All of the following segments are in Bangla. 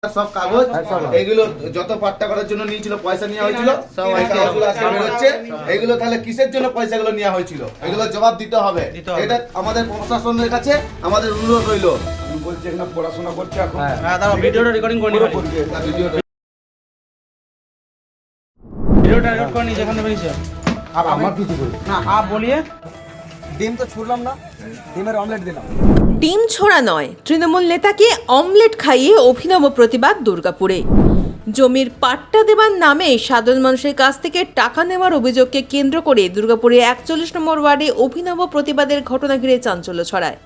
সব কাগজ এগুলো যত পাট্টা করার জন্য নিয়েছিল পয়সা নেওয়া হয়েছিল এই কাগজগুলো আজকে বেরোচ্ছে। এগুলো তাহলে কিসের জন্য পয়সাগুলো নেওয়া হয়েছিল এগুলো জবাব দিতে হবে। এটা আমাদের প্রশাসনের কাছে আমাদের অনুরোধ রইল। আমি বলছি এখানে পড়াশোনা করছে এখন। হ্যাঁ দাঁড়াও, ভিডিওটা রেকর্ডিং করে নিই। ভিডিওটা রেকর্ড করে নিই যেখানে বেরিয়েছে। আর আমার কিছু বলি না আপ বলিয়ে ডিম তো ছুড়লাম না, ডিমের অমলেট দিলাম। ডিম ছোড়া নয়, তৃণমূল নেতাকে অমলেট খাইয়ে অভিনব প্রতিবাদ দুর্গাপুরে। জমির পাট্টা দেওয়ার নামে সাধারণ মানুষের কাছ থেকে টাকা নেওয়ার অভিযোগকে কেন্দ্র করে দুর্গাপুরে 41 নম্বর ওয়ার্ডে অভিনব প্রতিবাদের ঘটনা ঘিরে চাঞ্চল্য ছড়ায়।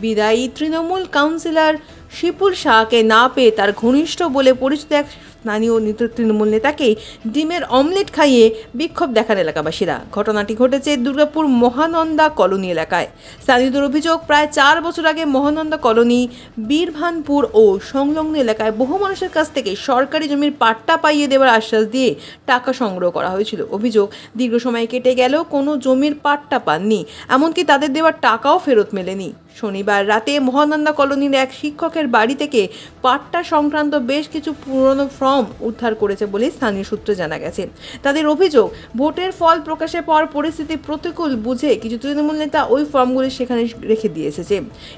বিদায়ী তৃণমূল কাউন্সিলর শিপুল শাহকে না পেয়ে তার ঘনিষ্ঠ বলে পরিচিত এক স্থানীয় তৃণমূল নেতাকে ডিমের অমলেট খাইয়ে বিক্ষোভ দেখান এলাকাবাসীরা। ঘটনাটি ঘটেছে দুর্গাপুর মহানন্দা কলোনি এলাকায়। স্থানীয়দের অভিযোগ, প্রায় 4 বছর আগে মহানন্দা কলোনি, বীরভানপুর ও সংলগ্ন এলাকায় বহু মানুষের কাছ থেকে সরকারি জমির পাট্টা পাইয়ে দেওয়ার আশ্বাস দিয়ে টাকা সংগ্রহ করা হয়েছিল। অভিযোগ, দীর্ঘ সময় কেটে গেলেও কোনো জমির পাট্টা পাননি, এমনকি তাদের দেওয়ার টাকাও ফেরত মেলেনি। শনিবার রাতে মহানন্দা কলোনির এক শিক্ষকের বাড়ি থেকে পাট্টা সংক্রান্ত বেশ কিছু পুরনো ফর্ম উদ্ধার করেছে বলে স্থানীয় সূত্রে জানা গেছে। তাদের অভিযোগ, ভোটের ফল প্রকাশের পর পরিস্থিতি প্রতিকূল বুঝে কিছু তৃণমূল নেতা ওই ফর্মগুলি সেখানে রেখে দিয়ে এসেছে।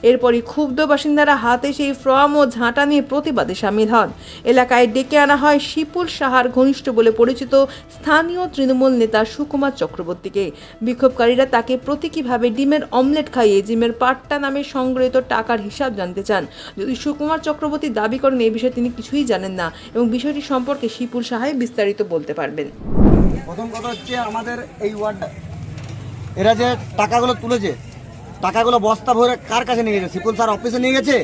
এরপরই ক্ষুব্ধ বাসিন্দারা হাতে সেই ফর্ম ও ঝাঁটা নিয়ে প্রতিবাদে সামিল হন। এলাকায় ডেকে আনা হয় শিপুল সাহার ঘনিষ্ঠ বলে পরিচিত স্থানীয় তৃণমূল নেতা সুকুমার চক্রবর্তীকে। বিক্ষোভকারীরা তাকে প্রতীকীভাবে ডিমের অমলেট খাইয়ে ডিমের পাট্টা নামে সংগৃহীত টাকার হিসাব জানতে চান। যদি সুকুমার চক্রবর্তী দাবি করেন এই বিষয়ে তিনি কিছুই জানেন না এবং বিষয়টি সম্পর্কে শিপুল সাহাই বিস্তারিত বলতে পারবেন। প্রথম কথা হচ্ছে, আমাদের এই ওয়ার্ডটা এরা যে টাকাগুলো তুলেছে, টাকাগুলো বস্তা ভরে কার কাছে নিয়ে গেছে? শিপুল স্যার অফিসে নিয়ে গেছে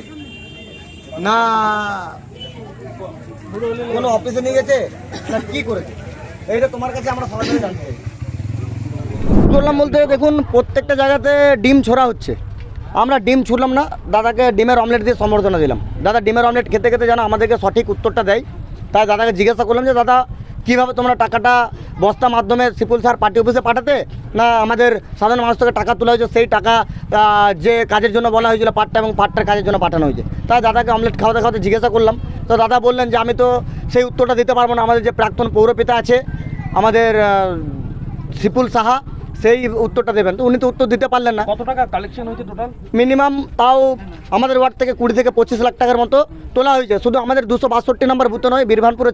না কোনো অফিসে নিয়ে গেছে না কি করেছে? এইটা তোমার কাছে আমরা সরাসরি জানতে চাই। করলাম বলতে, দেখুন প্রত্যেকটা জায়গাতে ডিম ছোড়া হচ্ছে, আমরা ডিম ছুড়লাম না, দাদাকে ডিমের অমলেট দিয়ে সম্বর্ধনা দিলাম। দাদা ডিমের অমলেট খেতে খেতে যেন আমাদেরকে সঠিক উত্তরটা দেয়, তাই দাদাকে জিজ্ঞাসা করলাম যে দাদা কীভাবে তোমরা টাকাটা বস্তা মাধ্যমে শিপুল স্যার পার্টি অফিসে পাঠাতে, না আমাদের সাধারণ মানুষ থেকে টাকা তোলা হয়েছে, সেই টাকা যে কাজের জন্য বলা হয়েছিল পাট্টা এবং পাট্টার কাজের জন্য পাঠানো হয়েছে। তাই দাদাকে অমলেট খাওয়াতে খাওয়াতে জিজ্ঞাসা করলাম, তো দাদা বললেন যে আমি তো সেই উত্তরটা দিতে পারবো না, আমাদের যে প্রাক্তন পৌরপিতা আছে আমাদের শিপুল সাহা, সেই উত্তরটা দেবেন। তো উনি তো উত্তর দিতে পারলেন না। কত টাকা কালেকশন হয়েছে টোটাল? মিনিমাম তাও আমাদের ওয়ার্ড থেকে 20 থেকে 25 লাখ টাকার মতো তোলা হয়েছে। শুধু আমাদের 262 নম্বর বুথে নয়, বীরভানপুরে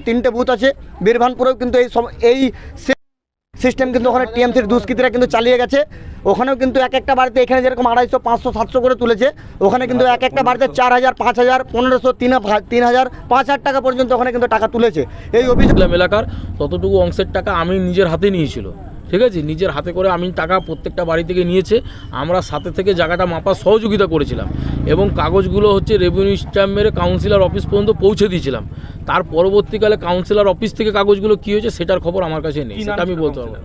3টে বুথ আছে। বীরভানপুরেও কিন্তু এই সিস্টেম কিন্তু ওখানে টিএমসির দুষ্কৃতীরা কিন্তু চালিয়ে গেছে। ওখানেও কিন্তু এক একটা বাড়িতে, এখানে যেরকম 250, 500, 700 করে তুলেছে, ওখানে কিন্তু এক একটা বাড়িতে 4000, 5000, 1500, 3000, 5000 টাকা পর্যন্ত ওখানে কিন্তু টাকা তুলেছে। এই অভিযোগ এলাকার ততটুকু অংশের টাকা আমি নিজের হাতে নিয়েছিল, ঠিক আছে, নিজের হাতে করে আমি টাকা প্রত্যেকটা বাড়ি থেকে নিয়েছে। আমরা সাথে থেকে জায়গাটা মাপার সহযোগিতা করেছিলাম এবং কাগজগুলো হচ্ছে রেভিনিউ স্ট্যাম্প মেরে কাউন্সিলর অফিস পর্যন্ত পৌঁছে দিয়েছিলাম। তার পরবর্তীকালে কাউন্সিলর অফিস থেকে কাগজগুলো কী হয়েছে সেটার খবর আমার কাছে নেই, সেটা আমি বলতে পারবো।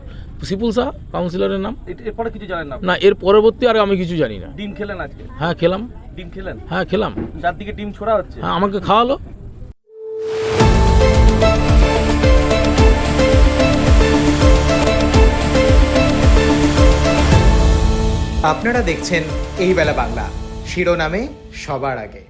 শিপুল শাহ কাউন্সিলরের নাম। এরপরে কিছু জানেন না? না, এর পরবর্তী আর আমি কিছু জানি না। ডিম খেলেন আজকে? হ্যাঁ খেলাম। ডিম খেলেন? হ্যাঁ খেলাম। যার দিকে ডিম ছোড়া হচ্ছে হ্যাঁ আমাকে খাওয়ালো। আপনারা দেখছেন এই বেলা বাংলা, শিরোনামে সবার আগে।